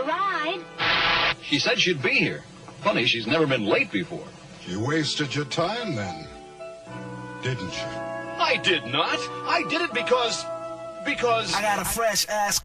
a ride? She said she'd be here. Funny, she's never been late before. You wasted your time then, didn't you? I did not. I did it because... I got a fresh ass.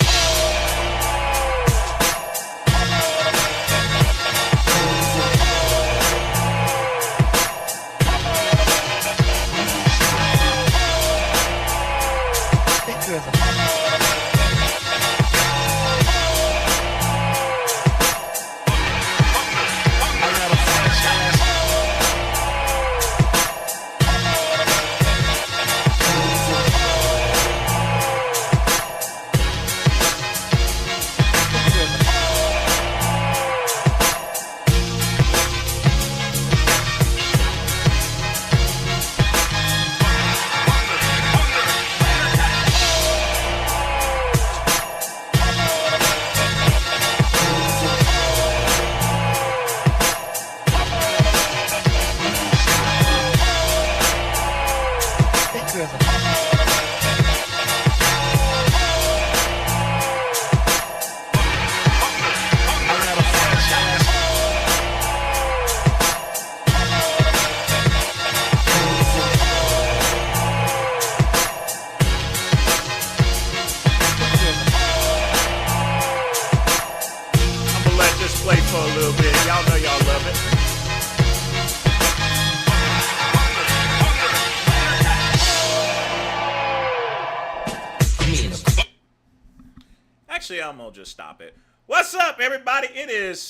Actually, I'm gonna just stop it. What's up, everybody? It is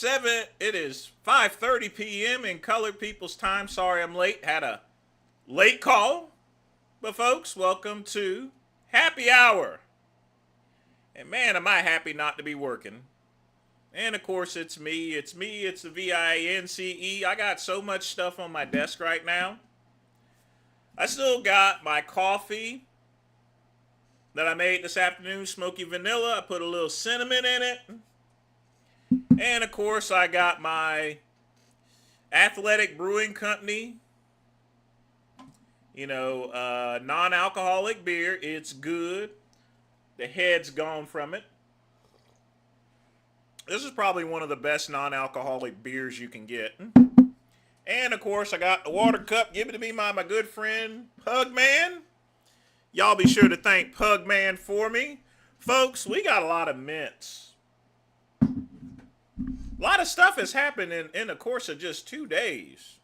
5:30 p.m. in colored people's time. Sorry I'm late. Had a late call. But folks, welcome to Happy Hour. And man, am I happy not to be working. And of course, it's me. It's the VINCE. I got so much stuff on my desk right now. I still got my coffee that I made this afternoon, smoky vanilla. I put a little cinnamon in it. And of course, I got my Athletic Brewing Company, non-alcoholic beer. It's good. The head's gone from it. This is probably one of the best non-alcoholic beers you can get. And of course, I got the water cup given to me by my good friend, Pugman. Y'all be sure to thank Pugman for me. Folks, we got a lot of mints. A lot of stuff has happened in the course of just 2 days.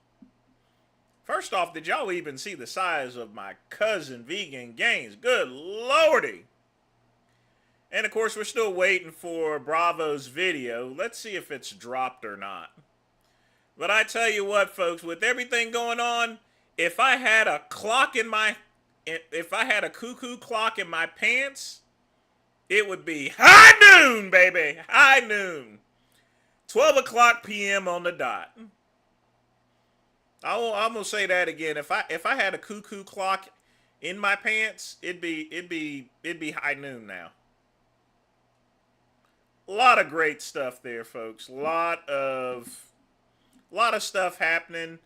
First off, did y'all even see the size of my cousin vegan gains? Good lordy. And of course, we're still waiting for Bravo's video. Let's see if it's dropped or not. But I tell you what, folks, with everything going on, if I had a cuckoo clock in my pants, it would be high noon, baby. High noon. 12 o'clock p.m. on the dot. I'm gonna say that again. If I had a cuckoo clock in my pants, it'd be high noon now. A lot of great stuff there, folks. A lot of stuff happening.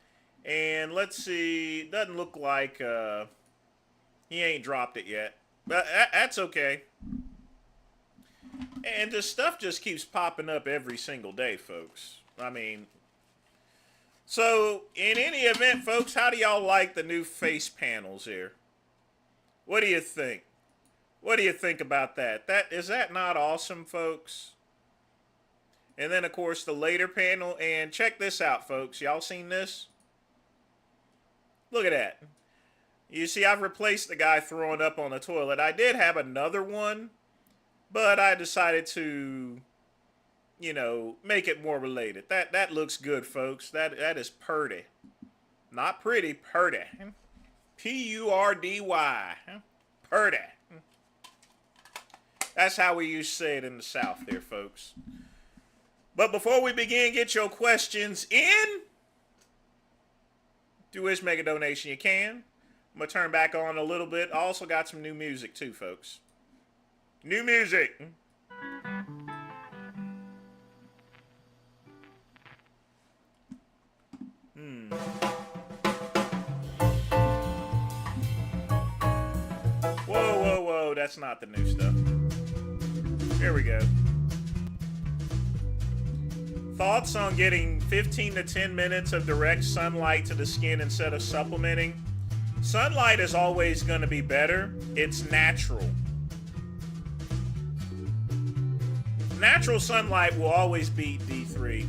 And let's see. Doesn't look like he ain't dropped it yet. But that's okay. And this stuff just keeps popping up every single day, folks. I mean, so in any event, folks, how do y'all like the new face panels here? What do you think? What do you think about that? Is that not awesome, folks? And then, of course, the later panel. And check this out, folks. Y'all seen this? Look at that. You see, I've replaced the guy throwing up on the toilet. I did have another one, but I decided to, make it more related. That looks good, folks. That is purdy. Not pretty, purdy. P-U-R-D-Y. Purdy. That's how we used to say it in the South there, folks. But before we begin, get your questions in. Do wish make a donation, you can. I'm going to turn back on a little bit. I also got some new music too, folks. New music. Whoa. That's not the new stuff. Here we go. Thoughts on getting 15 to 10 minutes of direct sunlight to the skin instead of supplementing? Sunlight is always going to be better. It's natural. Natural sunlight will always beat D3.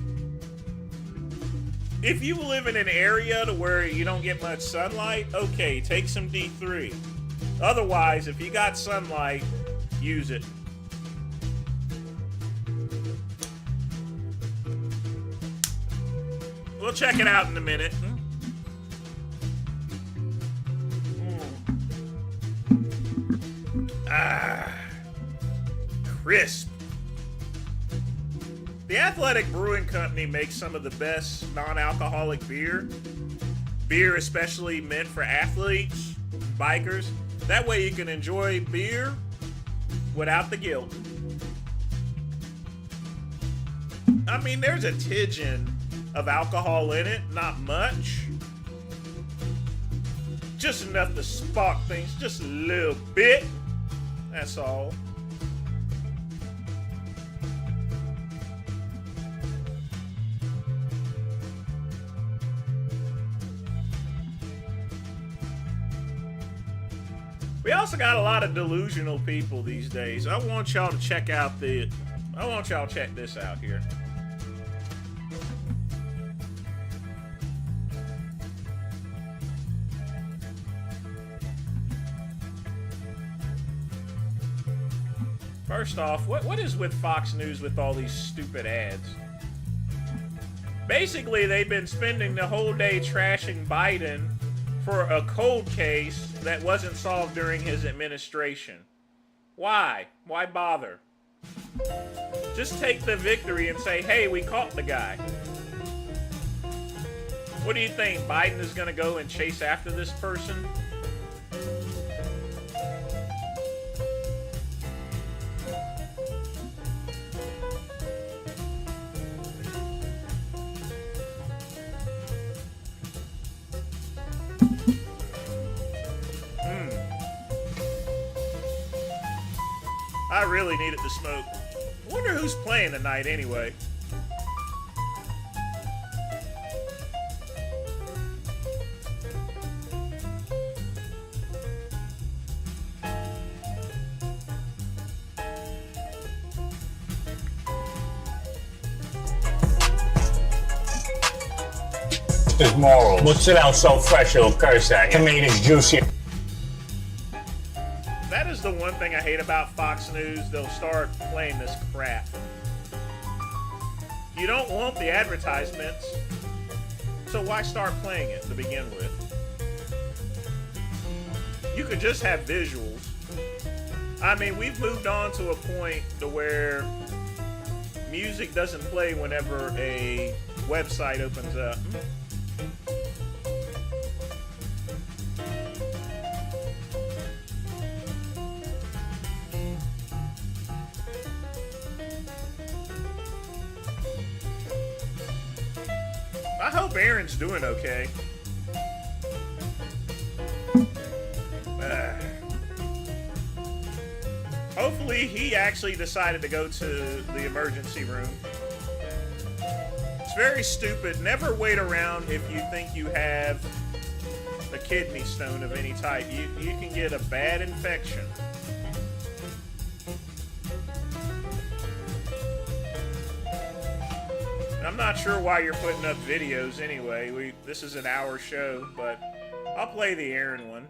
If you live in an area to where you don't get much sunlight, okay, take some D3. Otherwise, if you got sunlight, use it. We'll check it out in a minute. Crisp. The Athletic Brewing Company makes some of the best non-alcoholic beer. Beer especially meant for athletes, bikers. That way you can enjoy beer without the guilt. I mean, there's a tidgeon of alcohol in it, not much. Just enough to spark things, just a little bit. That's all. We also got a lot of delusional people these days. I want y'all to check this out here. First off, what is with Fox News with all these stupid ads? Basically, they've been spending the whole day trashing Biden for a cold case that wasn't solved during his administration. Why? Why bother? Just take the victory and say, hey, we caught the guy. What do you think? Biden is going to go and chase after this person? I really needed to smoke. I wonder who's playing tonight anyway. There's morals. Mozzarella so fresh it'll curse at you. Tomatoes juicy. That is the one thing I hate about Fox News. They'll start playing this crap. You don't want the advertisements, so why start playing it to begin with? You could just have visuals. I mean, we've moved on to a point to where music doesn't play whenever a website opens up. I hope Aaron's doing okay. Hopefully he actually decided to go to the emergency room. It's very stupid. Never wait around if you think you have a kidney stone of any type. You can get a bad infection. I'm not sure why you're putting up videos anyway. This is an hour show, but I'll play the Aaron one.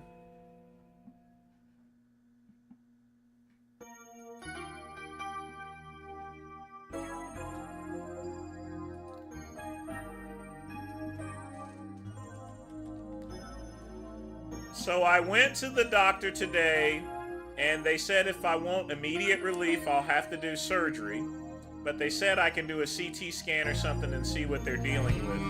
So I went to the doctor today, and they said if I want immediate relief, I'll have to do surgery. But they said I can do a CT scan or something and see what they're dealing with.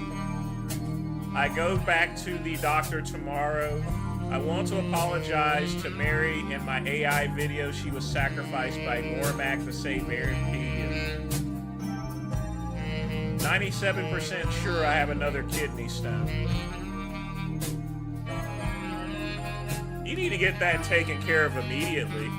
I go back to the doctor tomorrow. I want to apologize to Mary in my AI video. She was sacrificed by Normac to save Mary P. 97% sure I have another kidney stone. You need to get that taken care of immediately.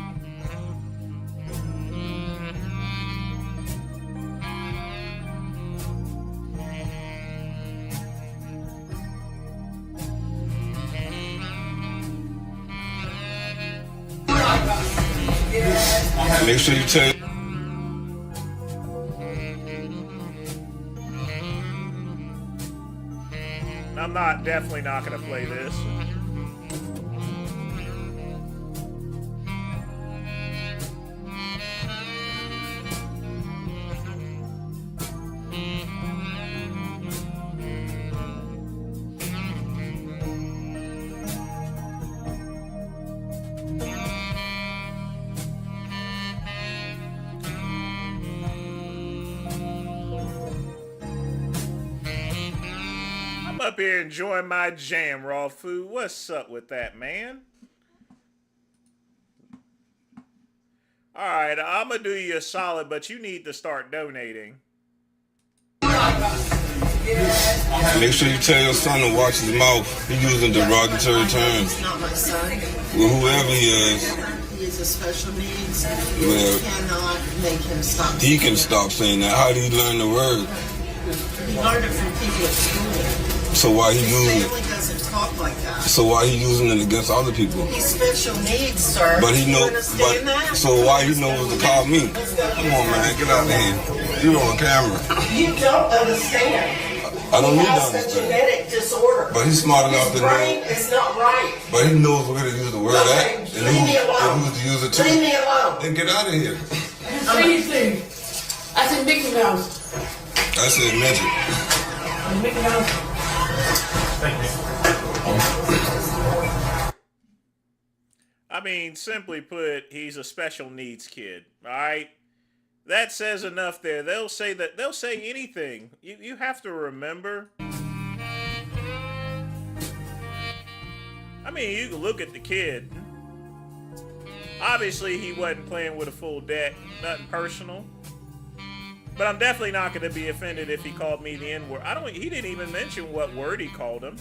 Make sure you tell. I'm definitely not gonna play this. Up here enjoying my jam, raw food. What's up with that, man? Alright, I'm gonna do you a solid, but you need to start donating. Make sure you tell your son to watch his mouth. He's using derogatory terms. He's not my son. Well, whoever he is. He is a special needs. Well, You cannot make him stop. He can stop saying that. How did he learn the word? He learned it from people at school. So why he His using family doesn't talk like that. So why he using it against other people? He's special needs, sir. But he You knows. understand that? So why he knows to call me? Come on, man, get out of here. You're on camera. You don't understand. I don't He need to has a understand. genetic disorder. But he's smart enough His to brain know. is not right. But he knows where to use the word Okay, at, and leave me alone. who's to use it too. Leave me alone. Then get out of here. Anything. I said Mickey Mouse. I said midget. Mickey Mouse. I mean, simply put, he's a special needs kid. All right, that says enough there. They'll say anything. You have to remember. I mean, you can look at the kid. Obviously, he wasn't playing with a full deck. Nothing personal. But I'm definitely not going to be offended if he called me the N-word. He didn't even mention what word he called him.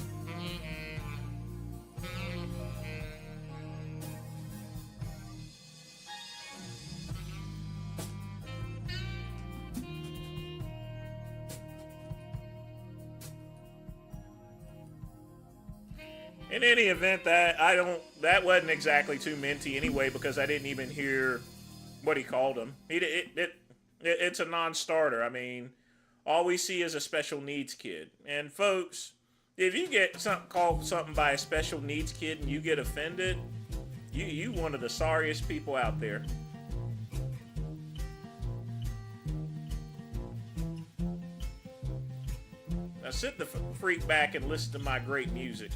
In any event, that wasn't exactly too minty anyway, because I didn't even hear what he called him. It's a non-starter. I mean, all we see is a special needs kid. And folks, if you get called something by a special needs kid and you get offended, you one of the sorriest people out there. Now sit the freak back and listen to my great music.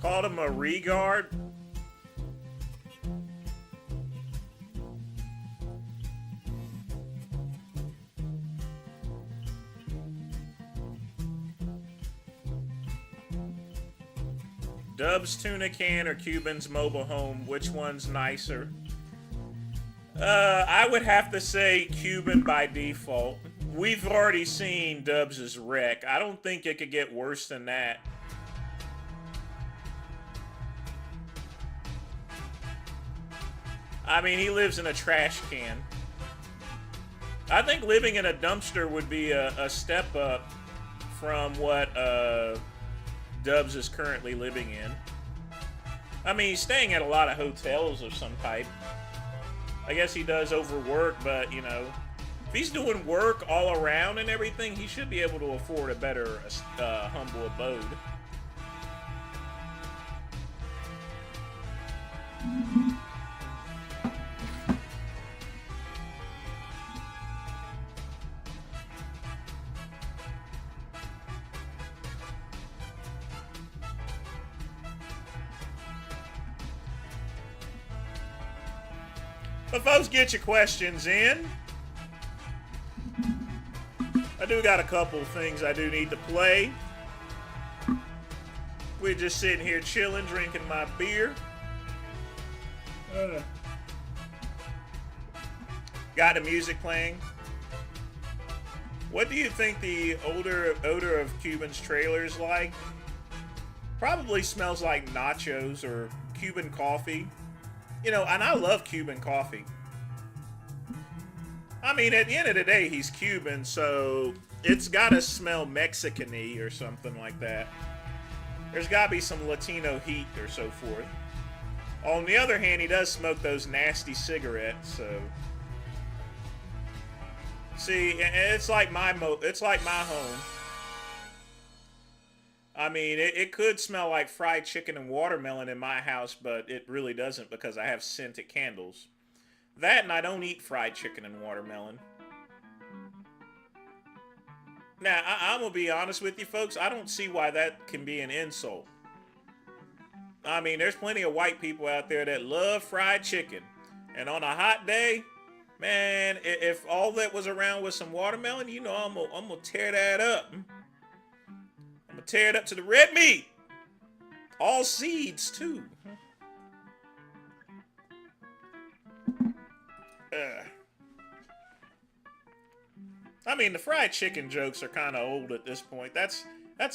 Called him a regard. Dub's tuna can or Cuban's mobile home, which one's nicer? I would have to say Cuban by default. We've already seen Dubs' wreck. I don't think it could get worse than that. I mean, he lives in a trash can. I think living in a dumpster would be a step up from what Dubs is currently living in. I mean, he's staying at a lot of hotels of some type. I guess he does overwork, but, you know, if he's doing work all around and everything, he should be able to afford a better, humble abode. But folks, get your questions in. I do got a couple things I do need to play. We're just sitting here chilling, drinking my beer. Got the music playing. What do you think the odor of Cuban's trailer is like? Probably smells like nachos or Cuban coffee. You know, and I love Cuban coffee. I mean, at the end of the day, he's Cuban, so it's gotta smell Mexican-y or something like that. There's gotta be some Latino heat or so forth. On the other hand, he does smoke those nasty cigarettes, so... See, it's like my home. I mean, it could smell like fried chicken and watermelon in my house, but it really doesn't because I have scented candles. That and I don't eat fried chicken and watermelon. Now, I'm going to be honest with you folks, I don't see why that can be an insult. I mean, there's plenty of white people out there that love fried chicken. And on a hot day, man, if all that was around was some watermelon, you know, I'm gonna tear that up. I'm gonna tear it up to the red meat. All seeds, too. I mean, the fried chicken jokes are kind of old at this point. That's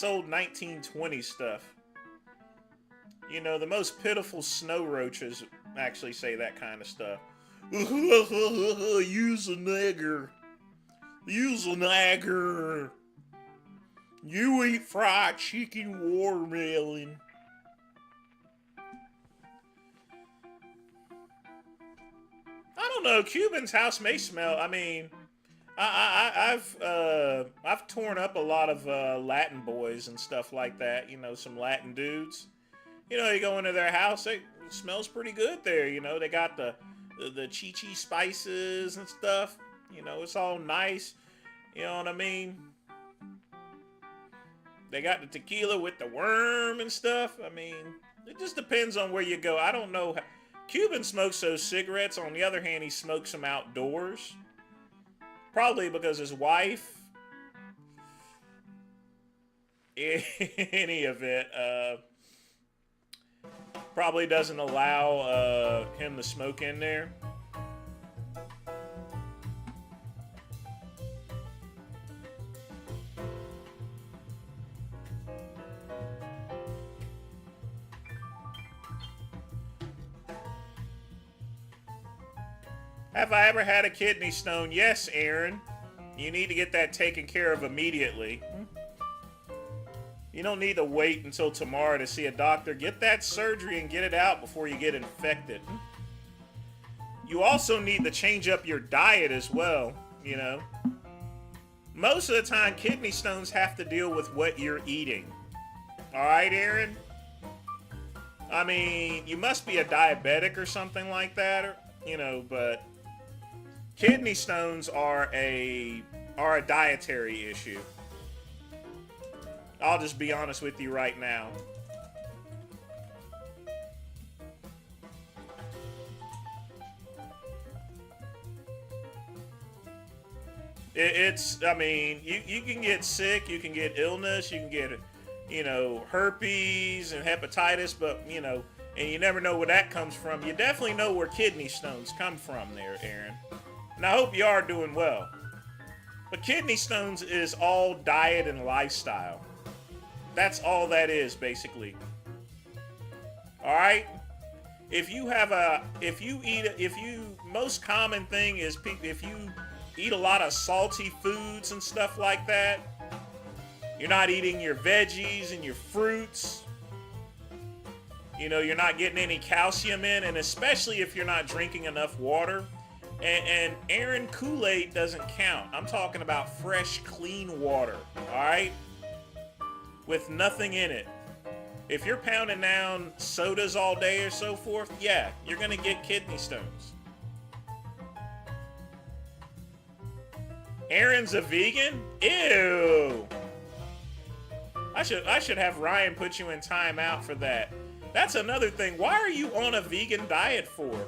old 1920s stuff. You know, the most pitiful snow roaches actually say that kind of stuff. Use a nigger. Use a nagger. You eat fried chicken watermelon. I don't know. Cuban's house may smell. I mean, I've torn up a lot of Latin boys and stuff like that. You know, some Latin dudes. You know, you go into their house, it smells pretty good there. You know, they got the chi-chi spices and stuff. You know, it's all nice. You know what I mean? They got the tequila with the worm and stuff. I mean, it just depends on where you go. I don't know. Cuban smokes those cigarettes. On the other hand, he smokes them outdoors. Probably because his wife, in any event, probably doesn't allow him to smoke in there. Have I ever had a kidney stone? Yes, Aaron. You need to get that taken care of immediately. You don't need to wait until tomorrow to see a doctor. Get that surgery and get it out before you get infected. You also need to change up your diet as well, you know. Most of the time, kidney stones have to deal with what you're eating. Alright, Aaron? I mean, you must be a diabetic or something like that, or, you know, but kidney stones are a dietary issue. I'll just be honest with you right now. I mean, you can get sick, you can get illness, you can get, you know, herpes and hepatitis, but, you know, and you never know where that comes from. You definitely know where kidney stones come from there, Aaron. And I hope you are doing well. But kidney stones is all diet and lifestyle. That's all that is, basically. Alright? Most common thing is if you eat a lot of salty foods and stuff like that, you're not eating your veggies and your fruits, you know, you're not getting any calcium in, and especially if you're not drinking enough water. And Aaron, Kool-Aid doesn't count. I'm talking about fresh, clean water, alright? With nothing in it. If you're pounding down sodas all day or so forth, yeah, you're gonna get kidney stones. Aaron's a vegan? Ew! I should have Ryan put you in timeout for that. That's another thing. Why are you on a vegan diet for?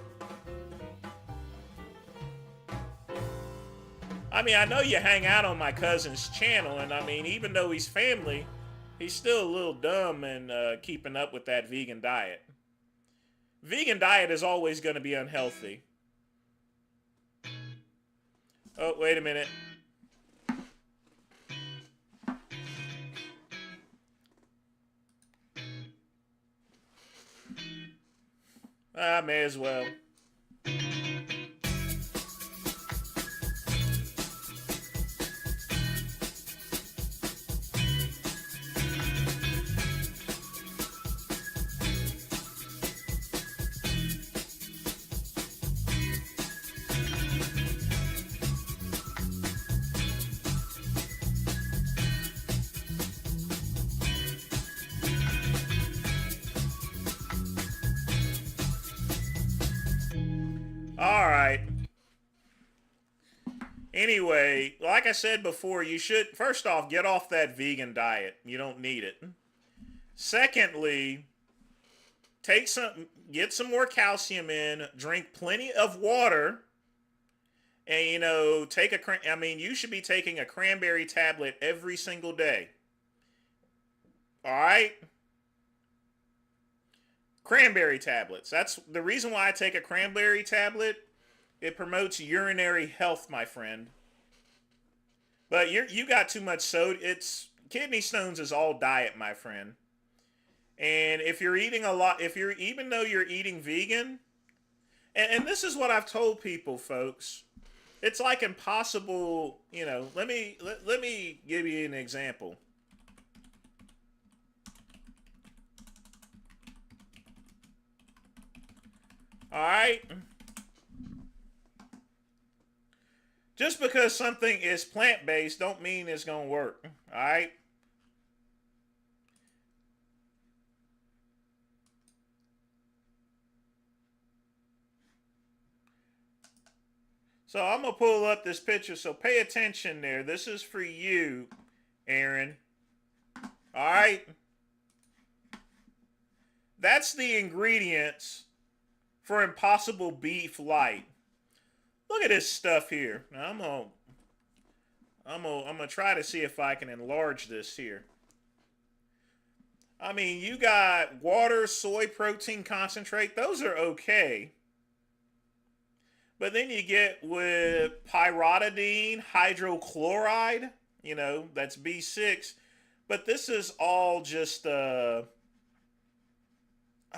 I mean, I know you hang out on my cousin's channel, and I mean, even though he's family, he's still a little dumb and keeping up with that vegan diet. Vegan diet is always going to be unhealthy. Oh, wait a minute. I may as well. All right. Anyway, like I said before, you should, first off, get off that vegan diet. You don't need it. Secondly, get some more calcium in, drink plenty of water, and, you know, you should be taking a cranberry tablet every single day. All right? Cranberry tablets. That's the reason why I take a cranberry tablet. It promotes urinary health, my friend. But you got too much soda. Kidney stones is all diet, my friend. And if you're eating a lot, even though you're eating vegan, and this is what I've told people, folks, it's like impossible. You know, let me give you an example. All right. Just because something is plant-based don't mean it's going to work. All right. So I'm going to pull up this picture. So pay attention there. This is for you, Aaron. All right. That's the ingredients for Impossible Beef Light. Look at this stuff here. Now I'm gonna try to see if I can enlarge this here. I mean, you got water, soy protein concentrate. Those are okay. But then you get with pyridine, hydrochloride. You know, that's B6. But this is all just I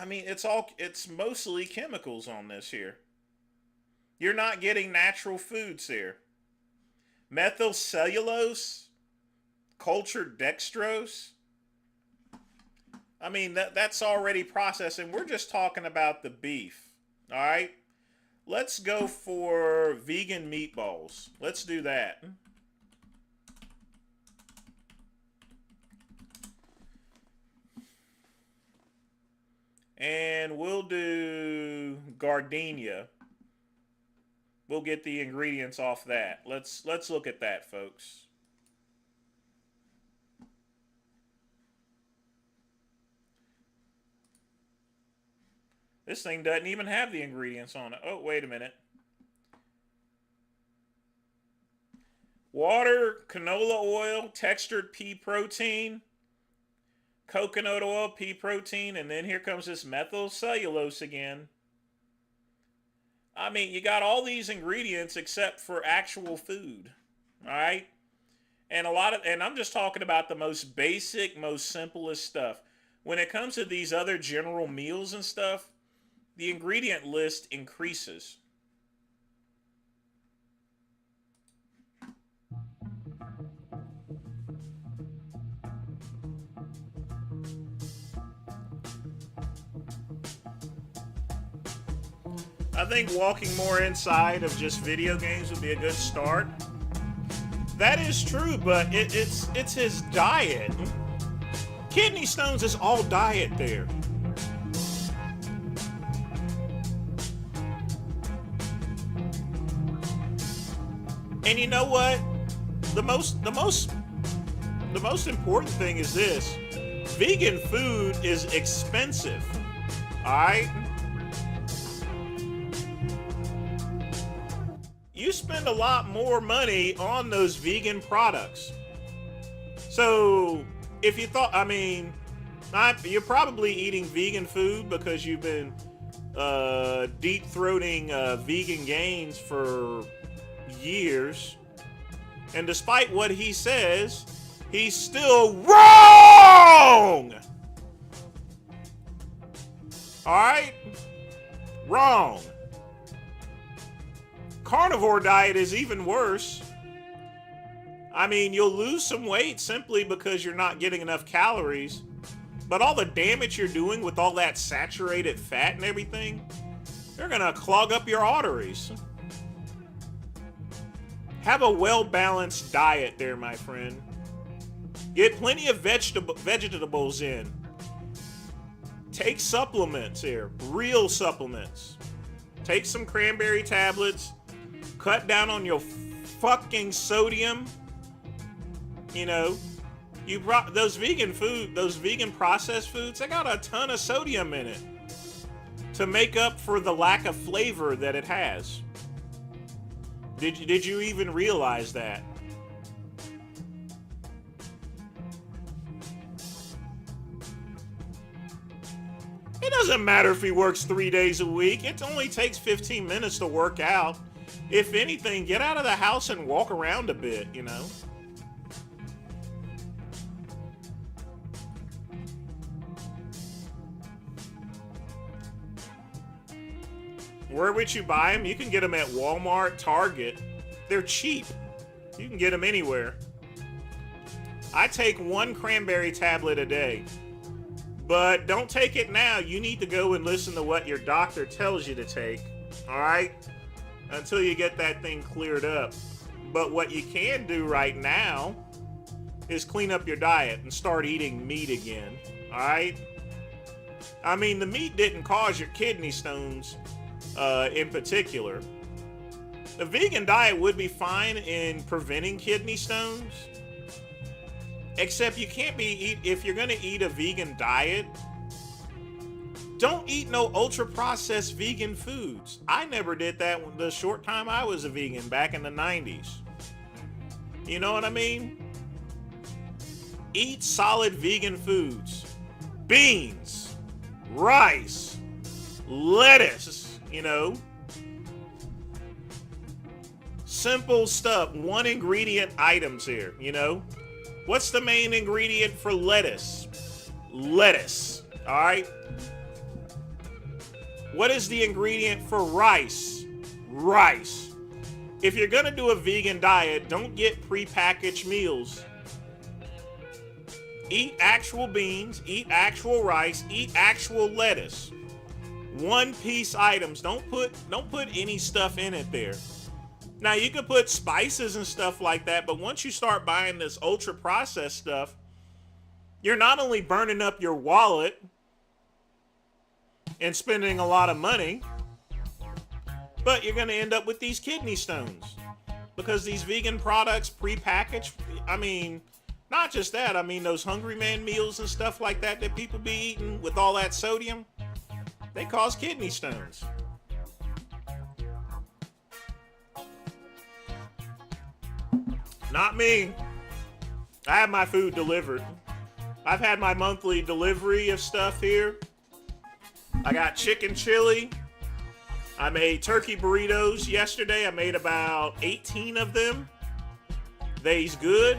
mean, it's mostly chemicals on this here. You're not getting natural foods here. Methyl cellulose, cultured dextrose. I mean, that's already processed, and we're just talking about the beef. All right? Let's go for vegan meatballs. Let's do that. And we'll do gardenia. We'll get the ingredients off that. Let's look at that, folks. This thing doesn't even have the ingredients on it. Oh, wait a minute. Water, canola oil, textured pea protein, coconut oil, pea protein, and then here comes this methyl cellulose again. I mean, you got all these ingredients except for actual food, all right? And I'm just talking about the most basic, most simplest stuff. When it comes to these other general meals and stuff, the ingredient list increases. I think walking more inside of just video games would be a good start. That is true, but it's his diet. Kidney stones is all diet there. And you know what? The most important thing is this. Vegan food is expensive. All right? spend a lot more money on those vegan products. So if you thought, I mean, you're probably eating vegan food because you've been deep throating vegan gains for years. And despite what he says, he's still wrong! Alright? Wrong. Carnivore diet is even worse. I mean, you'll lose some weight simply because you're not getting enough calories. But all the damage you're doing with all that saturated fat and everything, they're gonna clog up your arteries. Have a well-balanced diet there, my friend. Get plenty of vegetables in. Take supplements here, real supplements. Take some cranberry tablets. Cut down on your fucking sodium. You know, those vegan processed foods, they got a ton of sodium in it to make up for the lack of flavor that it has. Did you even realize that? It doesn't matter if he works 3 days a week. It only takes 15 minutes to work out. If anything, get out of the house and walk around a bit, you know? Where would you buy them? You can get them at Walmart, Target. They're cheap. You can get them anywhere. I take 1 cranberry tablet a day. But don't take it now. You need to go and listen to what your doctor tells you to take. All right? Until you get that thing cleared up. But what you can do right now is clean up your diet and start eating meat again. All right? I mean, the meat didn't cause your kidney stones in particular. The vegan diet would be fine in preventing kidney stones. Except you can't if you're going to eat a vegan diet, don't eat no ultra-processed vegan foods. I never did that the short time I was a vegan back in the 90s. You know what I mean? Eat solid vegan foods. Beans, rice, lettuce, you know. Simple stuff, 1 ingredient items here, you know. What's the main ingredient for lettuce? Lettuce, all right? What is the ingredient for rice? Rice. If you're gonna do a vegan diet, don't get prepackaged meals. Eat actual beans, eat actual rice, eat actual lettuce. 1-piece items. Don't put any stuff in it there. Now, you can put spices and stuff like that, but once you start buying this ultra-processed stuff, you're not only burning up your wallet and spending a lot of money, but you're going to end up with these kidney stones. Because these vegan products, prepackaged, I mean, not just that, I mean, those Hungry Man meals and stuff like that that people be eating with all that sodium, they cause kidney stones. Not me. I have my food delivered. I've had my monthly delivery of stuff here. I got chicken chili. I made turkey burritos yesterday. I made about 18 of them. They's good.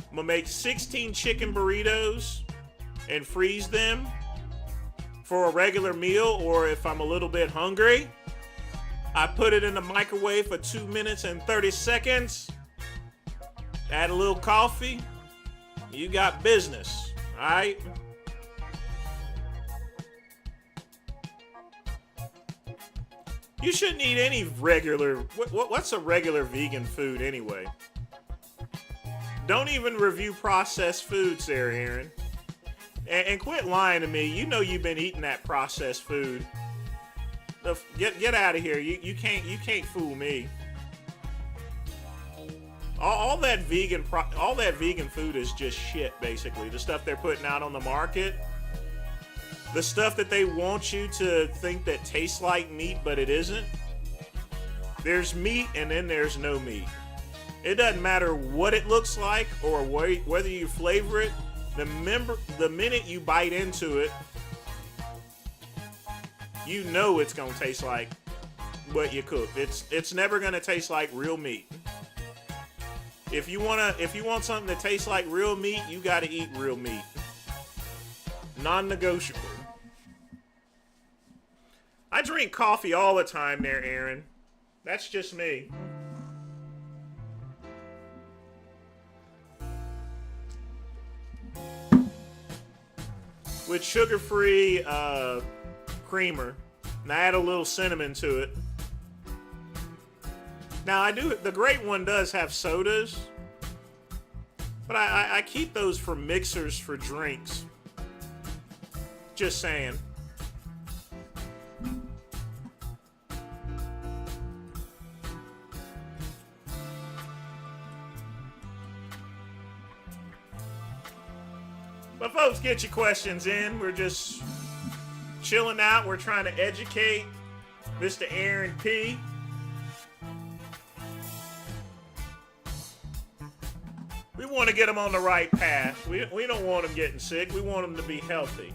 I'm gonna make 16 chicken burritos and freeze them for a regular meal, or if I'm a little bit hungry, I put it in the microwave for 2 minutes and 30 seconds. Add a little coffee. You got business, all right? You shouldn't eat any regular. What's a regular vegan food anyway? Don't even review processed foods there, Aaron. And quit lying to me. You know you've been eating that processed food. Get out of here. You can't fool me. All that vegan food is just shit, basically. The stuff they're putting out on the market, the stuff that they want you to think that tastes like meat, but it isn't. There's meat and then there's no meat. It doesn't matter what it looks like or whether you flavor it. The minute you bite into it, you know it's gonna taste like what you cooked. It's never gonna taste like real meat. If you want something that tastes like real meat, you gotta eat real meat. Non-negotiable. I drink coffee all the time there, Aaron. That's just me. With sugar-free creamer. And I add a little cinnamon to it. Now, the Great One does have sodas. But I keep those for mixers for drinks. Just saying. But folks, get your questions in. We're just chilling out. We're trying to educate Mr. Aaron P. We want to get him on the right path. We don't want him getting sick. We want him to be healthy.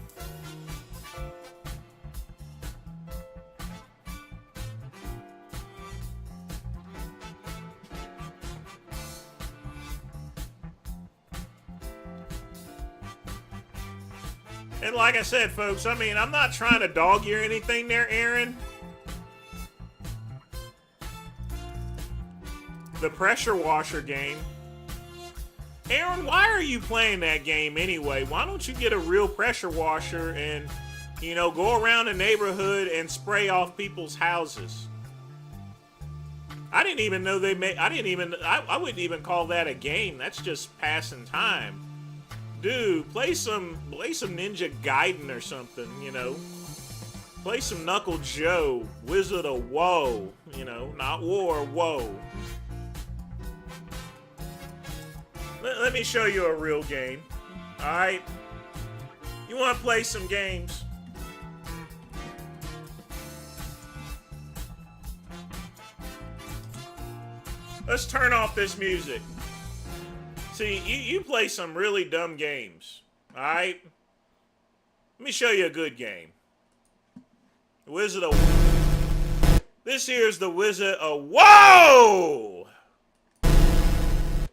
And like I said, folks, I mean, I'm not trying to dog you or anything there, Aaron. The pressure washer game. Aaron, why are you playing that game anyway? Why don't you get a real pressure washer and, you know, go around the neighborhood and spray off people's houses? I didn't even know they made, I wouldn't even call that a game. That's just passing time. Dude, play some Ninja Gaiden or something, you know. Play some Knuckle Joe, Wizard of Woe, you know, not War, Woe. Let me show you a real game, alright? You want to play some games? Let's turn off this music. See, you play some really dumb games, alright? Let me show you a good game. This here's the Wizard of Whoa!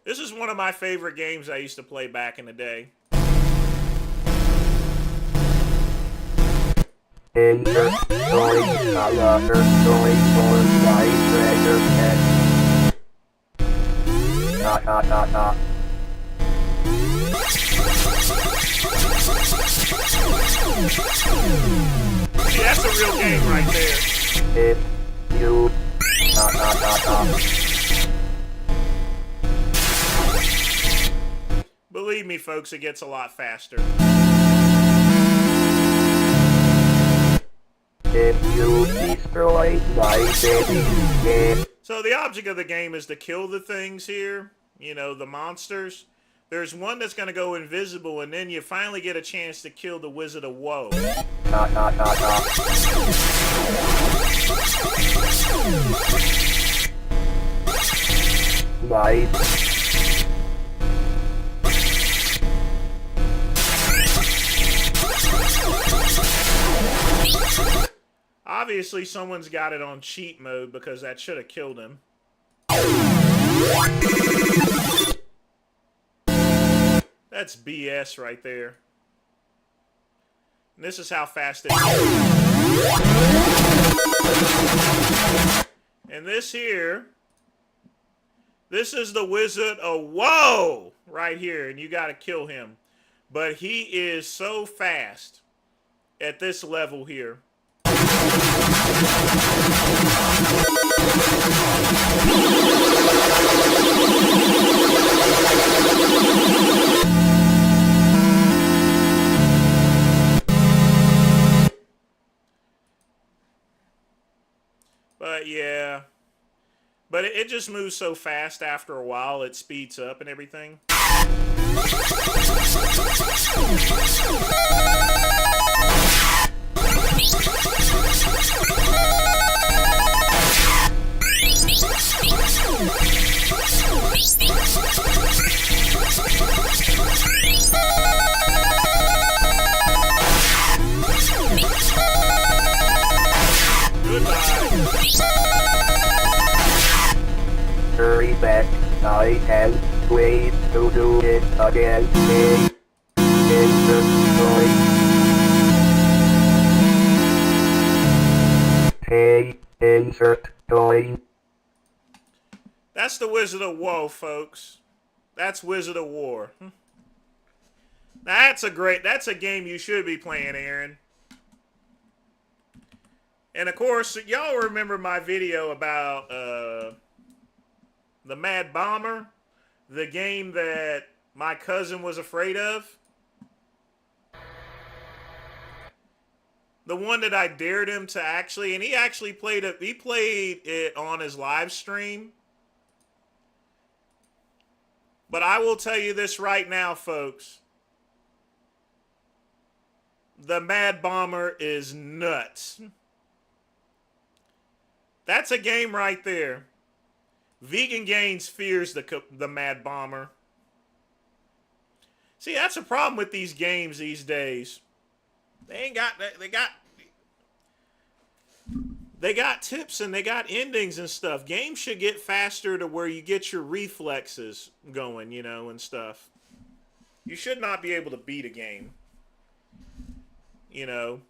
This is one of my favorite games I used to play back in the day. Enter story, another story for my treasure pet. See, that's a real game right there. If you Believe me, folks, it gets a lot faster. If you destroy my baby, yeah. So the object of the game is to kill the things here, you know, the monsters. There's one that's going to go invisible, and then you finally get a chance to kill the Wizard of Woe. Nice. Obviously, someone's got it on cheat mode because that should have killed him. That's BS right there. And this is how fast it goes. And this here, this is the Wizard of Woe right here, and you got to kill him. But he is so fast at this level here. But yeah, but it just moves so fast after a while, it speeds up and everything. I can't wait to do it again. Insert toy. Hey, insert toy. That's the Wizard of Woe, folks. That's Wizard of War. That's a game you should be playing, Aaron. And of course, y'all remember my video about the Mad Bomber, the game that my cousin was afraid of. The one that I dared him to actually, and he actually played it. He played it on his live stream. But I will tell you this right now, folks. The Mad Bomber is nuts. That's a game right there. Vegan Gains fears the Mad Bomber. See, that's a problem with these games these days. They got tips and they got endings and stuff. Games should get faster to where you get your reflexes going, you know, and stuff. You should not be able to beat a game. You know.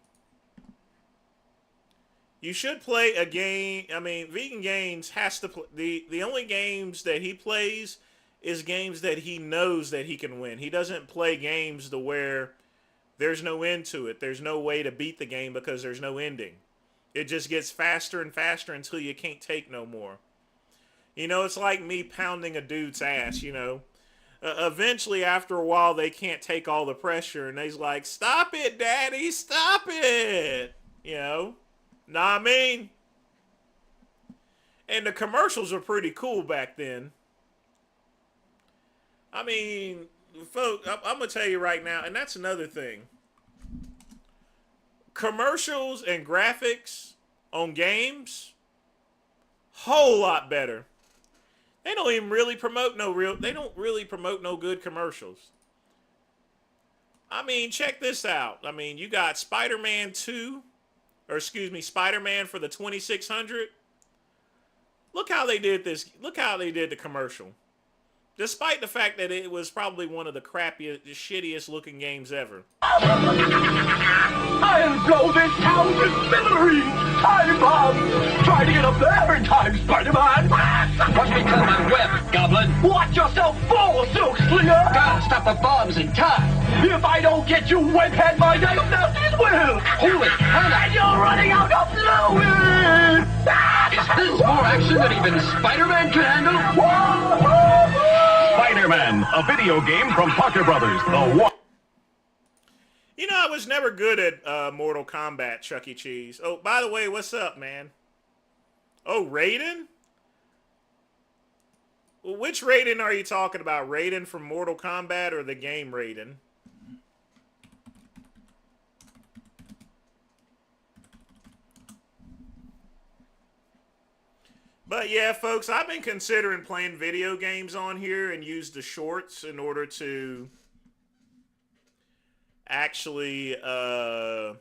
You should play a game. I mean, Vegan Games has to play. The only games that he plays is games that he knows that he can win. He doesn't play games to where there's no end to it. There's no way to beat the game because there's no ending. It just gets faster and faster until you can't take no more. You know, it's like me pounding a dude's ass, you know. Eventually, after a while, they can't take all the pressure. And they's like, stop it, daddy, stop it. You know. Know what I mean? And the commercials were pretty cool back then. I mean, folks, I'm going to tell you right now, and that's another thing. Commercials and graphics on games, whole lot better. They don't even really promote they don't really promote no good commercials. I mean, check this out. I mean, you got Spider-Man 2, or excuse me, Spider-Man for the 2600. Look how they did this. Look how they did the commercial. Despite the fact that it was probably one of the crappiest, shittiest looking games ever. I'll blow this town to smithereens! Time bomb! Try to get up there in time, Spider-Man! Watch me cut my whip, Goblin! Watch yourself fall, Silk Slinger! Gotta stop the bombs in time! If I don't get you, webhead, my diagnosis will! Holy Hannah! And you're running out of fluid! Is this more action than even Spider-Man can handle? Spider-Man, a video game from Parker Brothers, the one. You know, I was never good at Mortal Kombat, Chuck E. Cheese. Oh, by the way, what's up, man? Oh, Raiden? Well, which Raiden are you talking about? Raiden from Mortal Kombat or the game Raiden? But yeah, folks, I've been considering playing video games on here and use the shorts in order to actually, I'm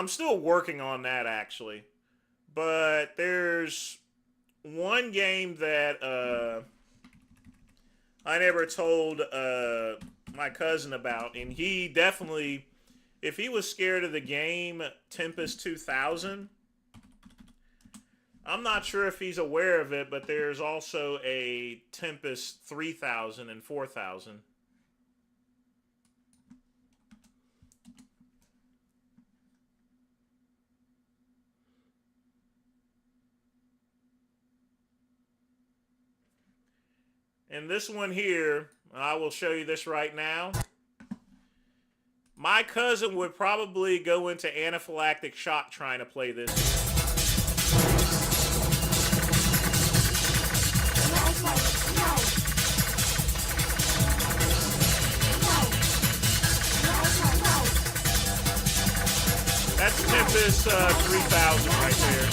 still working on that actually. But there's one game that I never told my cousin about, and he definitely, if he was scared of the game Tempest 2000, I'm not sure if he's aware of it, but there's also a Tempest 3000 and 4000. And this one here, I will show you this right now. My cousin would probably go into anaphylactic shock trying to play this. That's Tempest 3000 right there.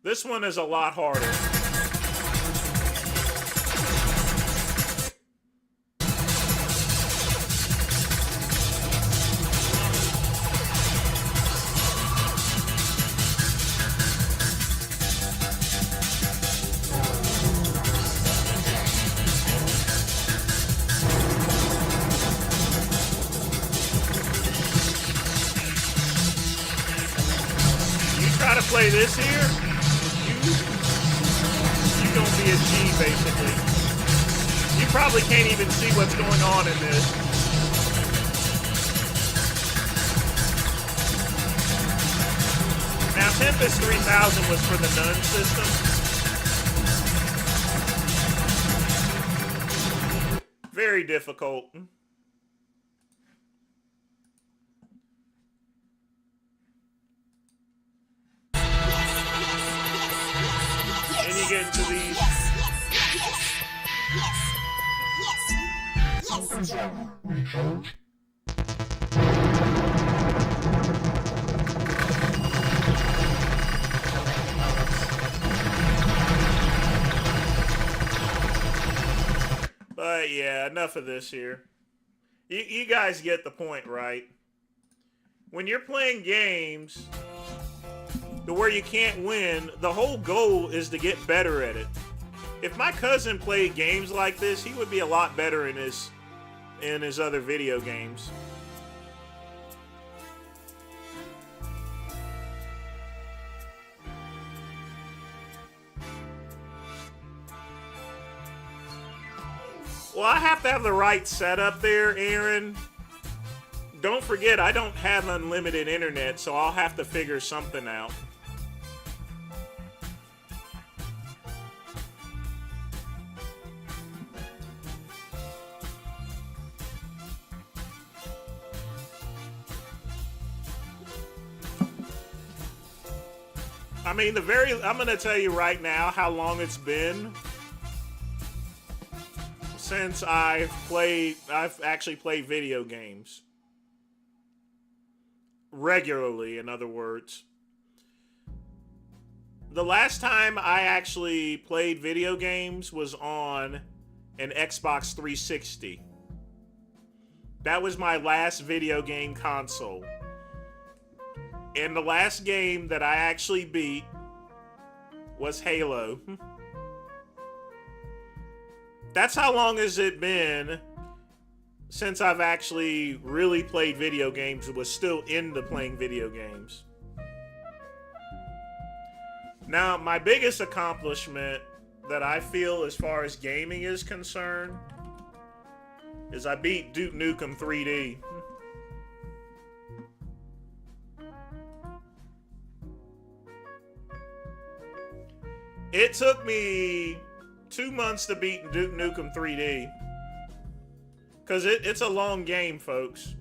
This one is a lot harder. play this here, you gonna be a G, basically. You probably can't even see what's going on in this. Now, Tempest 3000 was for the Nun system. Very difficult. And you get into these. But yeah, enough of this here. You guys get the point, right? When you're playing games to where you can't win, the whole goal is to get better at it. If my cousin played games like this, he would be a lot better in his other video games. Well, I have to have the right setup there, Aaron. Don't forget, I don't have unlimited internet, so I'll have to figure something out. I mean, I'm going to tell you right now how long it's been since I've actually played video games. Regularly, in other words. The last time I actually played video games was on an Xbox 360. That was my last video game console. And the last game that I actually beat was Halo. That's how long has it been since I've actually really played video games and was still into playing video games. Now, my biggest accomplishment that I feel as far as gaming is concerned is I beat Duke Nukem 3D. It took me 2 months to beat Duke Nukem 3D. Because it's a long game, folks.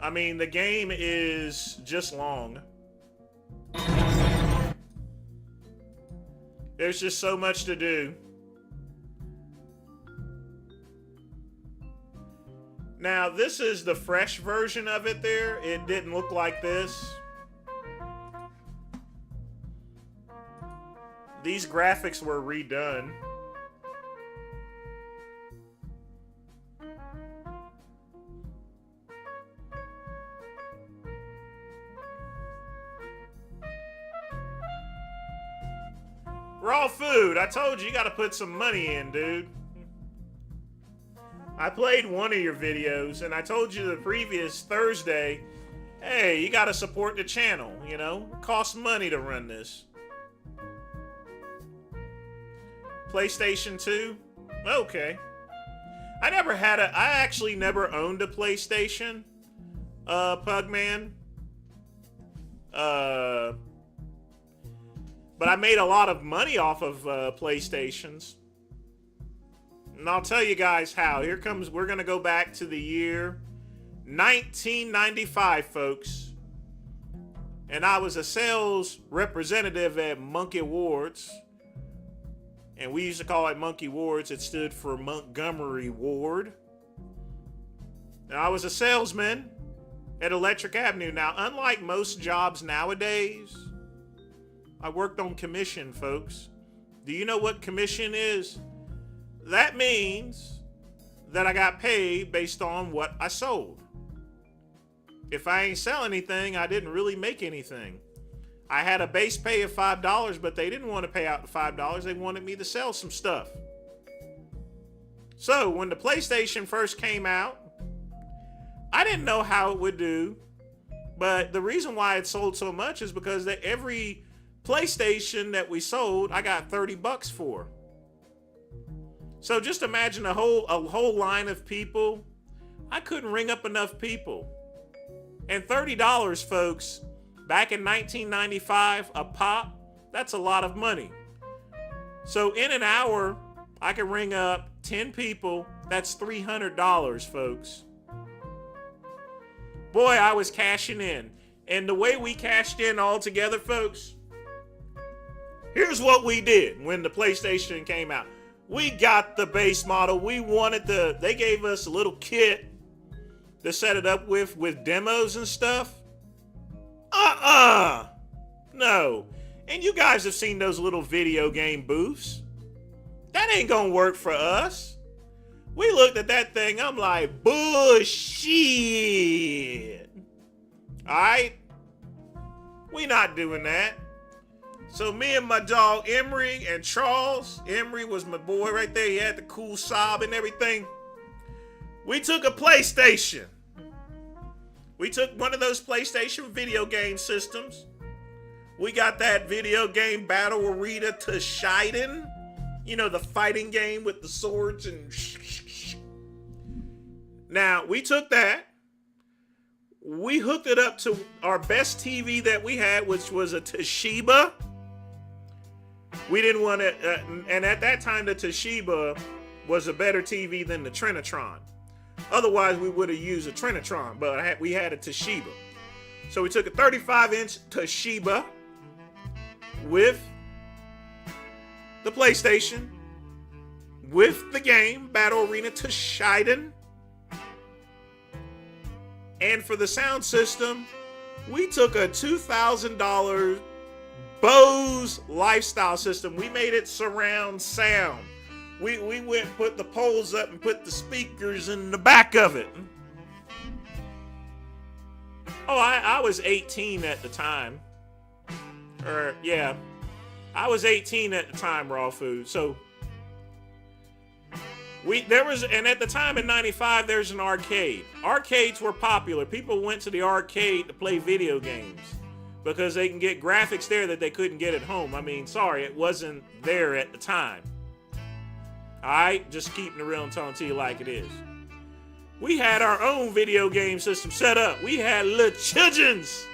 I mean, the game is just long. There's just so much to do. Now, this is the fresh version of it there. It didn't look like this. These graphics were redone. Raw food. I told you, you gotta put some money in, dude. I played one of your videos, and I told you the previous Thursday, hey, you gotta support the channel, you know? It costs money to run this. PlayStation 2? Okay. I actually never owned a PlayStation, Pugman. But I made a lot of money off of PlayStations. And I'll tell you guys how. We're gonna go back to the year 1995, folks. And I was a sales representative at Monkey Awards. And we used to call it Monkey Wards. It stood for Montgomery Ward. And I was a salesman at Electric Avenue. Now, unlike most jobs nowadays, I worked on commission, folks. Do you know what commission is? That means that I got paid based on what I sold. If I ain't sell anything, I didn't really make anything. I had a base pay of $5, but they didn't want to pay out the $5. They wanted me to sell some stuff. So when the PlayStation first came out, I didn't know how it would do, But the reason why it sold so much is because every PlayStation that we sold, I got $30 for. So just imagine a whole line of people. I couldn't ring up enough people. And $30, folks, back in 1995, a pop, that's a lot of money. So in an hour, I can ring up 10 people. That's $300, folks. Boy, I was cashing in. And the way we cashed in all together, folks, here's what we did when the PlayStation came out. We got the base model. We wanted they gave us a little kit to set it up with demos and stuff. No. And you guys have seen those little video game booths. That ain't gonna work for us. We looked at that thing, I'm like, bullshit. Alright? We not doing that. So me and my dog Emery and Charles, Emery was my boy right there, he had the cool sob and everything. We took a PlayStation. We took one of those PlayStation video game systems. We got that video game Battle Arena to Shiden. You know, the fighting game with the swords and... Now, we took that. We hooked it up to our best TV that we had, which was a Toshiba. We didn't want to... and at that time, the Toshiba was a better TV than the Trinitron. Otherwise, we would have used a Trinitron, but we had a Toshiba. So we took a 35-inch Toshiba with the PlayStation, with the game Battle Arena to Shiden. And for the sound system, we took a $2,000 Bose Lifestyle system. We made it surround sound. We went and put the poles up and put the speakers in the back of it. Oh, I was 18 at the time. Yeah. I was 18 at the time, Raw Food. So and at the time in 95, there's an arcade. Arcades were popular. People went to the arcade to play video games because they can get graphics there that they couldn't get at home. I mean, sorry, it wasn't there at the time. All right, just keeping it real and telling to you like it is. We had our own video game system set up. We had little children's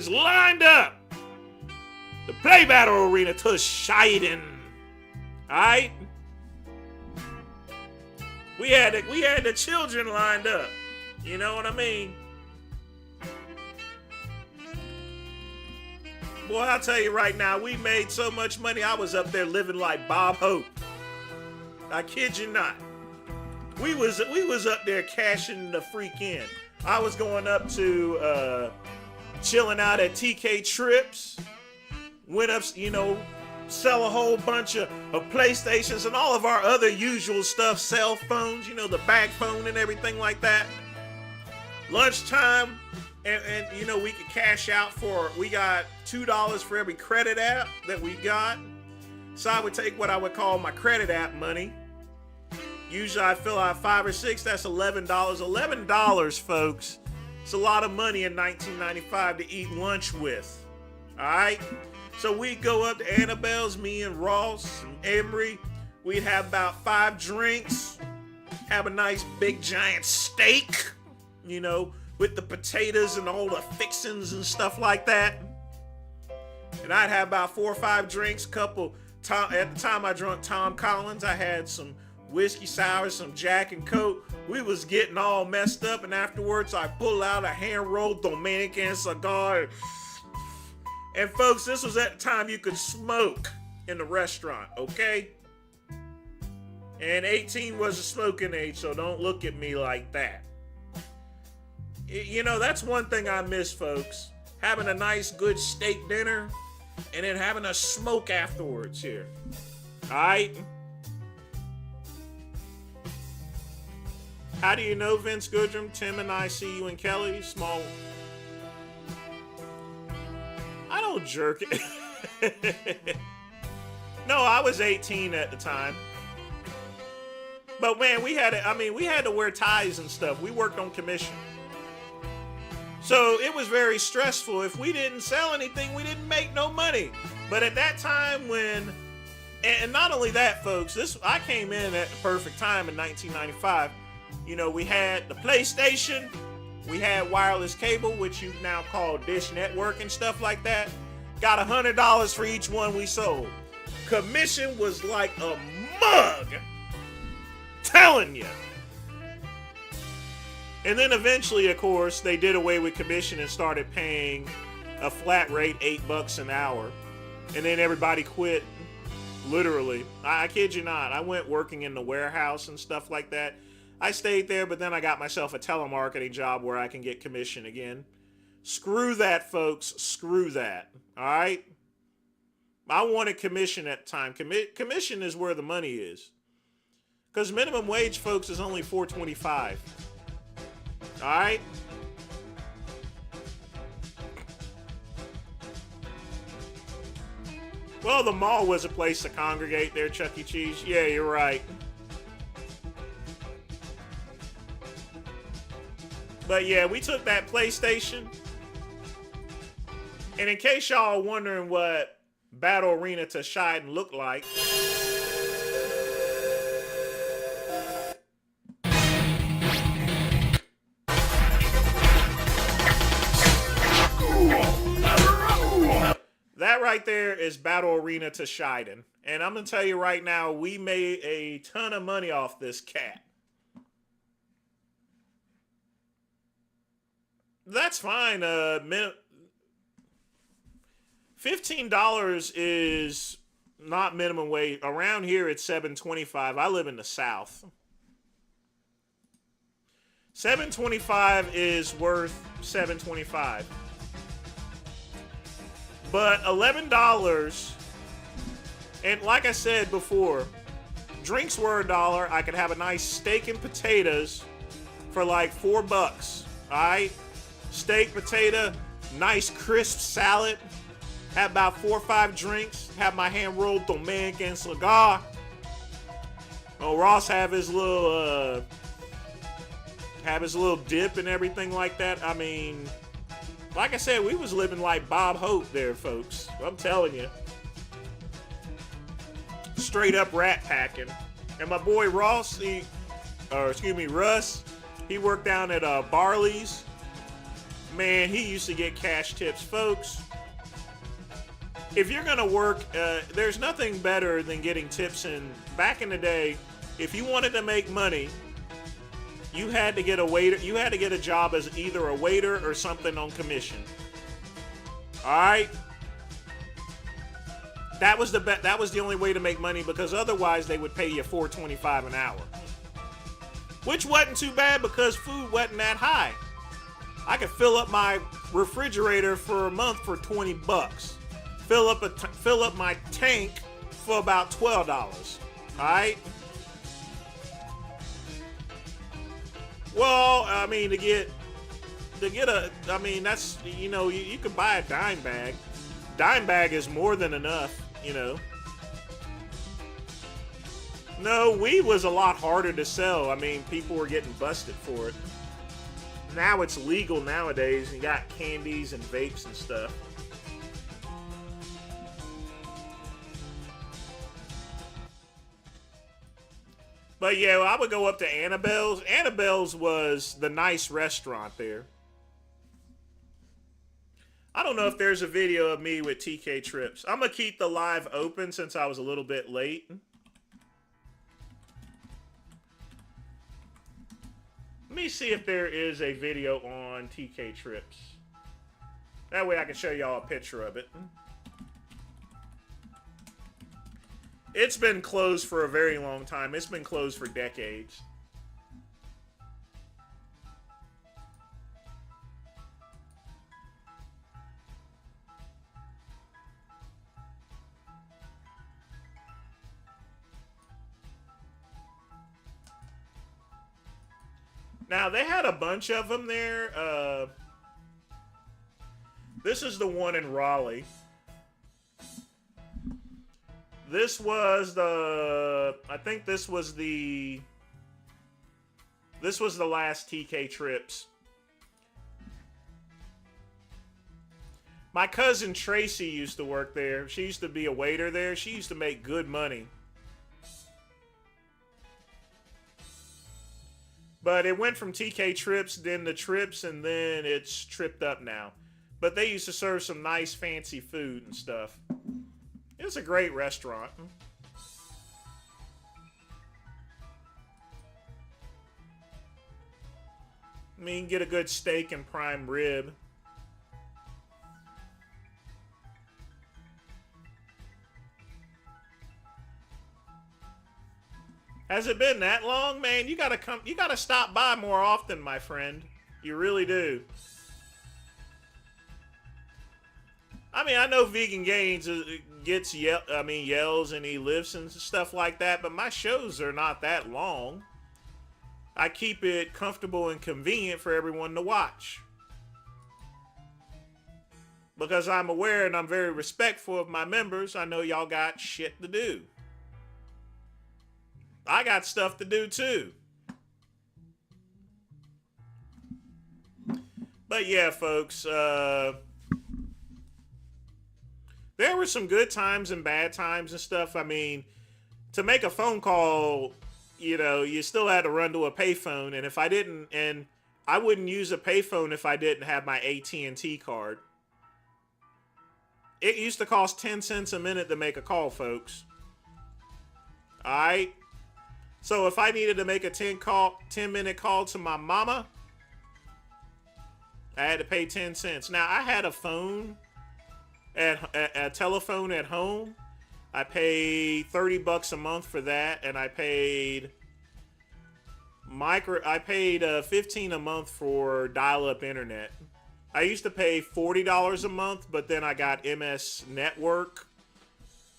lined up to play Battle Arena to Shiden. All right, we had the children lined up. You know what I mean? Boy, I'll tell you right now, we made so much money. I was up there living like Bob Hope. I kid you not. We was up there cashing the freak in. I was going up to chilling out at TK Trips. Went up, sell a whole bunch of PlayStations and all of our other usual stuff, cell phones, the bag phone and everything like that. Lunchtime, and we could cash out we got $2 for every credit app that we got. So I would take what I would call my credit app money. Usually I fill out 5 or 6, that's $11. $11, folks. It's a lot of money in 1995 to eat lunch with. Alright? So we'd go up to Annabelle's, me and Ross and Emery. We'd have about 5 drinks. Have a nice big giant steak, with the potatoes and all the fixings and stuff like that. And I'd have about 4 or 5 drinks, at the time I drank Tom Collins. I had some whiskey sour, some Jack and Coke. We was getting all messed up, and afterwards I pulled out a hand-rolled Dominican cigar. And folks, this was at the time you could smoke in the restaurant, okay? And 18 was a smoking age, so don't look at me like that. That's one thing I miss, folks. Having a nice, good steak dinner, and then having a smoke afterwards here. Alright? How do you know Vince Goodrum? Tim and I see you and Kelly. Small. I don't jerk it. No, I was 18 at the time. But man, we had to wear ties and stuff. We worked on commission. So it was very stressful. If we didn't sell anything, we didn't make no money. But at that time when, and not only that, folks, I came in at the perfect time in 1995. You know, we had the PlayStation, we had wireless cable, which you now call Dish Network and stuff like that. Got $100 for each one we sold. Commission was like a mug. Telling you. And then eventually, of course, they did away with commission and started paying a flat rate, $8 an hour. And then everybody quit. Literally. I kid you not. I went working in the warehouse and stuff like that. I stayed there, but then I got myself a telemarketing job where I can get commission again. Screw that, folks. Screw that. All right? I wanted commission at the time. Commission is where the money is. Because minimum wage, folks, is only $4.25. All right? Well, the mall was a place to congregate there, Chuck E. Cheese. Yeah, you're right. But yeah, we took that PlayStation. And in case y'all are wondering what Battle Arena to Shiden looked like, that right there is Battle Arena to Shiden. And I'm going to tell you right now, we made a ton of money off this cat. That's fine. $15 is not minimum wage. Around here, it's $7.25. I live in the South. $7.25 is worth $7.25. But $11, and like I said before, drinks were $1. I could have a nice steak and potatoes for like $4. All right? Steak, potato, nice crisp salad. Have about 4 or 5 drinks. Have my hand-rolled Dominican cigar. Oh, Ross have his little dip and everything like that. I mean, like I said, we was living like Bob Hope there, folks. I'm telling you. Straight up rat packing. And my boy Russ, he worked down at Barley's. Man, he used to get cash tips, folks. If you're gonna work, there's nothing better than getting tips. And back in the day, if you wanted to make money, you had to get a waiter. You had to get a job as either a waiter or something on commission. All right, that was the only way to make money, because otherwise they would pay you $4.25 an hour, which wasn't too bad because food wasn't that high. I could fill up my refrigerator for a month for $20. Fill up my tank for about $12. All right. Well, I mean, to get I mean, that's, you know, you could buy a dime bag. Dime bag is more than enough, you know. No, weed was a lot harder to sell. I mean, people were getting busted for it. Now it's legal nowadays. You got candies and vapes and stuff. But yeah, I would go up to Annabelle's. Annabelle's was the nice restaurant there. I don't know if there's a video of me with TK Trips. I'm going to keep the live open since I was a little bit late. Let me see if there is a video on TK Trips. That way I can show y'all a picture of it. It's been closed for a very long time. It's been closed for decades. Now, they had a bunch of them there. This is the one in Raleigh. This was the, I think this was the last TK Trips. My cousin Tracy used to work there. She used to be a waiter there. She used to make good money. But it went from TK Trips, then the Trips, and then it's Tripped Up now. But they used to serve some nice fancy food and stuff. It's a great restaurant. I mean, you can get a good steak and prime rib. Has it been that long, man? You gotta come. You gotta stop by more often, my friend. You really do. I mean, I know Vegan Gains yells and he lifts and stuff like that, but my shows are not that long. I keep it comfortable and convenient for everyone to watch. Because I'm aware and I'm very respectful of my members. I know y'all got shit to do. I got stuff to do too. But yeah, folks, there were some good times and bad times and stuff. I mean, to make a phone call, you know, you still had to run to a payphone, and if I didn't, and I wouldn't use a payphone if I didn't have my AT&T card. It used to cost 10 cents a minute to make a call, folks. All right. So if I needed to make a 10-minute call to my mama, I had to pay 10 cents. Now, I had a phone, a telephone at home. I paid $30 a month for that, and I paid $15 a month for dial-up internet. I used to pay $40 a month, but then I got MS Network.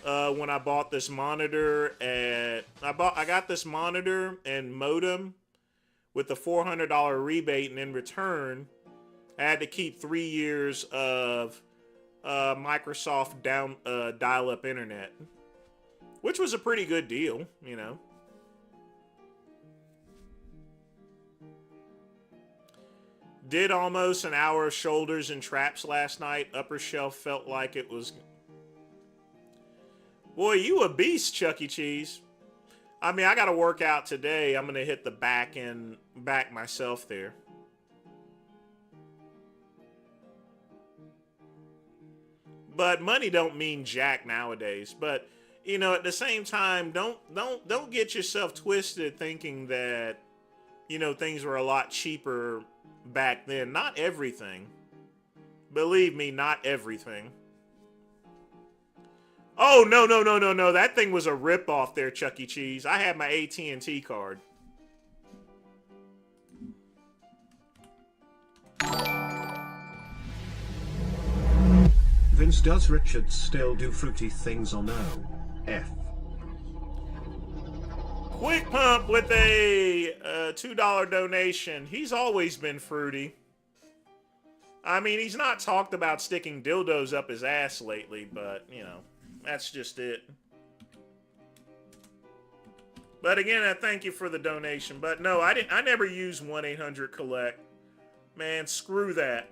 When I bought this monitor, and I got this monitor and modem with the $400 rebate, and in return, I had to keep 3 years of Microsoft dial-up internet, which was a pretty good deal, you know. Did almost an hour of shoulders and traps last night. Upper shelf felt like it was. Boy, you a beast, Chuck E. Cheese. I mean, I got to work out today. I'm going to hit the back myself there. But money don't mean jack nowadays. But, you know, at the same time, don't get yourself twisted thinking that, you know, things were a lot cheaper back then. Not everything. Believe me, not everything. Oh, no. That thing was a ripoff there, Chuck E. Cheese. I had my AT&T card. Vince, does Richard still do fruity things or no? F. Quick Pump with a $2 donation. He's always been fruity. I mean, he's not talked about sticking dildos up his ass lately, but, you know. That's just it. But again, I thank you for the donation. But no, I never use 1-800-COLLECT. Man, screw that.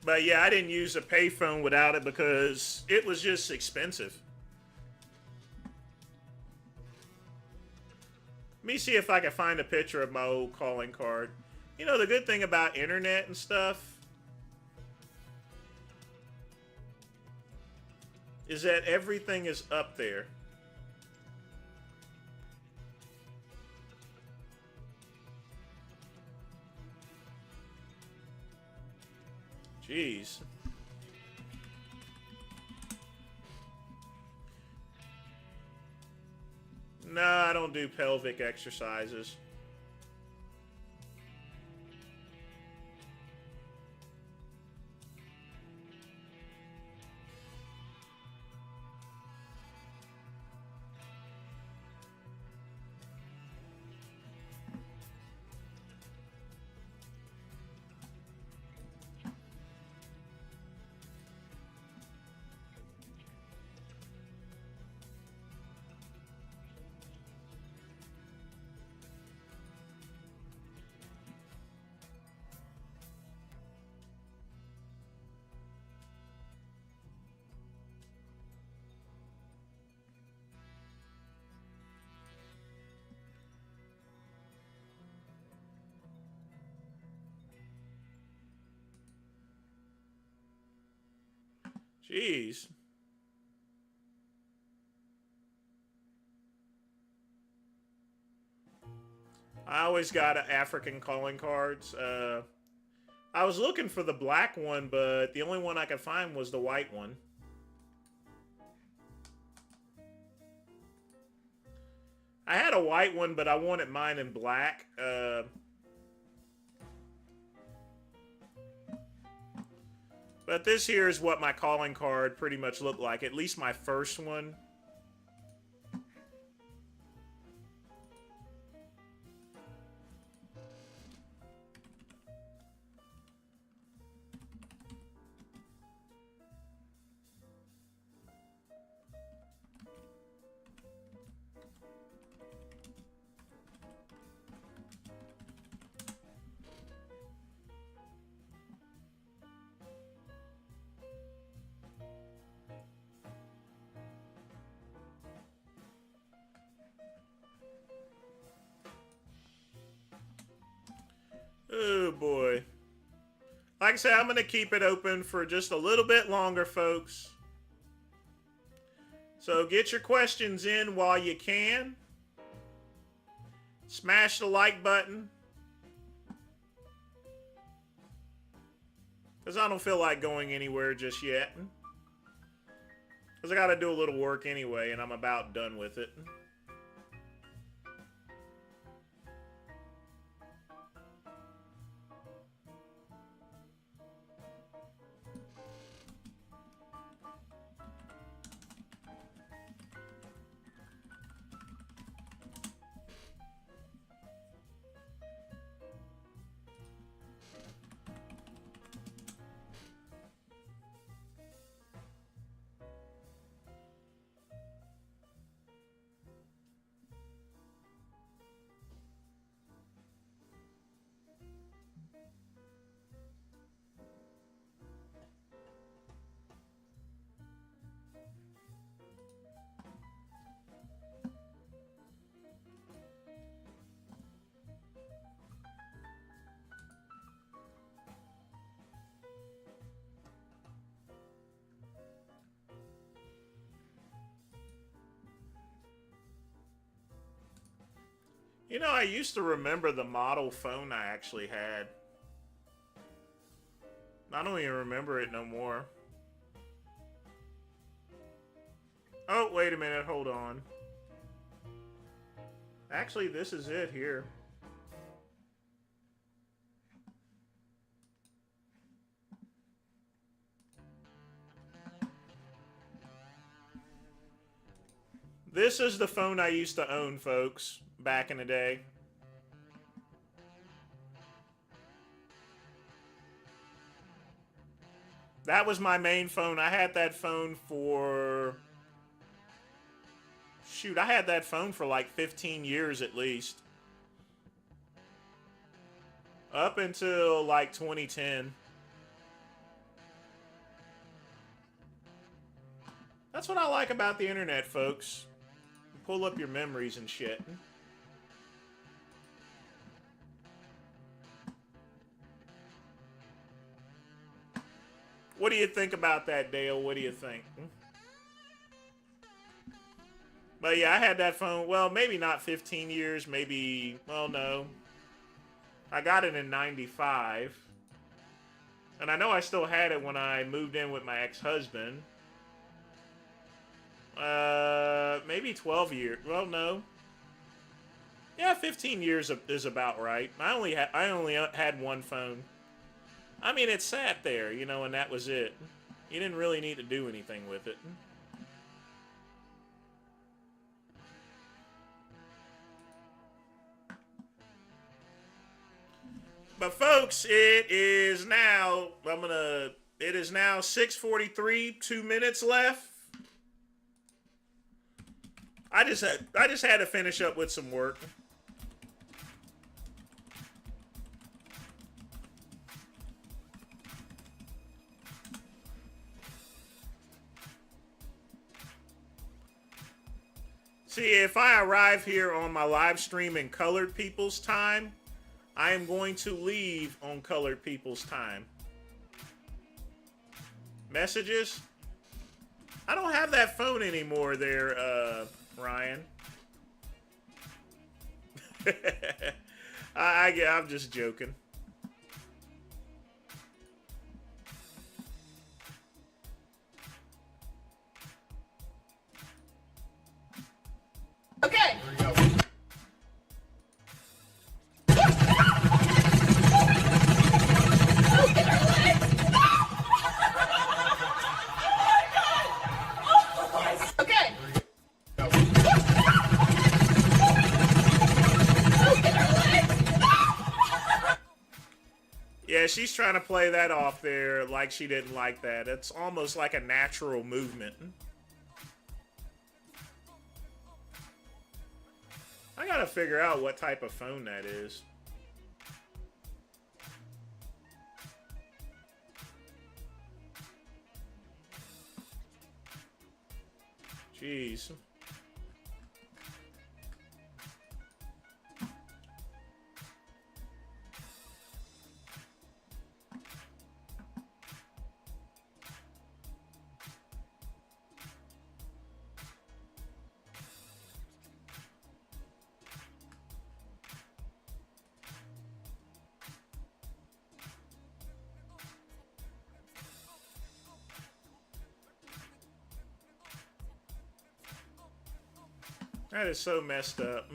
But yeah, I didn't use a payphone without it because it was just expensive. Let me see if I can find a picture of my old calling card. You know, the good thing about internet and stuff is that everything is up there. Jeez. No, I don't do pelvic exercises. Jeez. I always got African calling cards. I was looking for the black one, but the only one I could find was the white one. I had a white one, but I wanted mine in black. But this here is what my calling card pretty much looked like, at least my first one. Oh boy. Like I said, I'm going to keep it open for just a little bit longer, folks. So get your questions in while you can. Smash the like button. Because I don't feel like going anywhere just yet. Because I got to do a little work anyway, and I'm about done with it. You know, I used to remember the model phone I actually had. I don't even remember it no more. Oh, wait a minute, hold on. Actually, this is it here. This is the phone I used to own, folks, back in the day. That was my main phone. I had that phone for... Shoot, I had that phone for like 15 years at least. Up until like 2010. That's what I like about the internet, folks. Pull up your memories and shit. What do you think about that, Dale? What do you think? But yeah, I had that phone, well, maybe not 15 years, maybe, well, no. I got it in 95. And I know I still had it when I moved in with my ex-husband. Maybe 12 years. Well, no. Yeah, 15 years is about right. I only had one phone. I mean, it sat there, you know, and that was it. You didn't really need to do anything with it. But folks, it is now 6:43, 2 minutes left. I just had to finish up with some work. See, if I arrive here on my live stream in colored people's time, I am going to leave on colored people's time. Messages? I don't have that phone anymore there, Ryan. I'm just joking. Okay. Okay. Yeah, she's trying to play that off there like she didn't like that. It's almost like a natural movement. I gotta figure out what type of phone that is. Jeez. That is so messed up.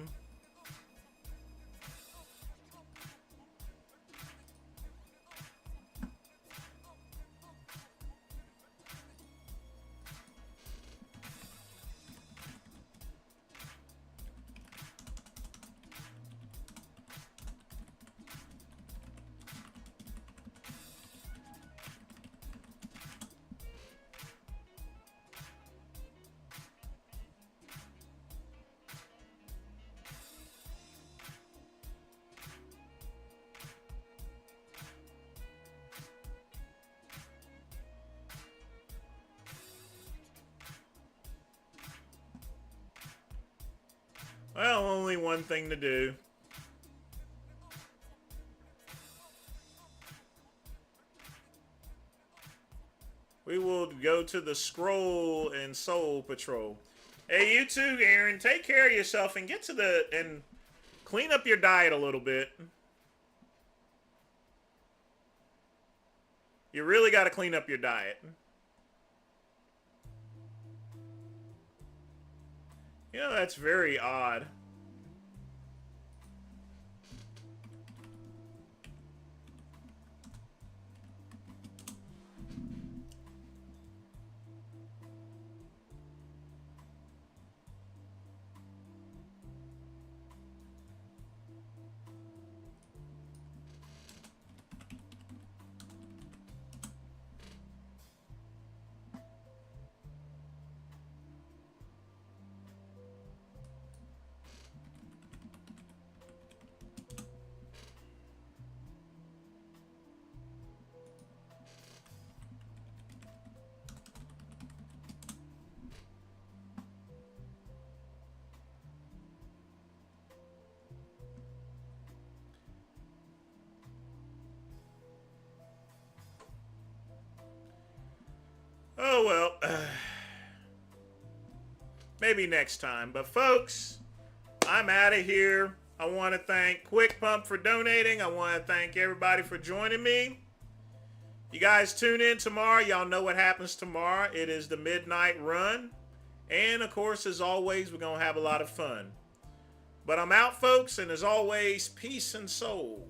Well, only one thing to do. We will go to the scroll and soul patrol. Hey, you too, Aaron. Take care of yourself and get to the and clean up your diet a little bit. You really got to clean up your diet. You know, that's very odd. Oh, well. Maybe next time. But, folks, I'm out of here. I want to thank Quick Pump for donating. I want to thank everybody for joining me. You guys tune in tomorrow. Y'all know what happens tomorrow. It is the midnight run. And, of course, as always, we're going to have a lot of fun. But I'm out, folks. And, as always, peace and soul.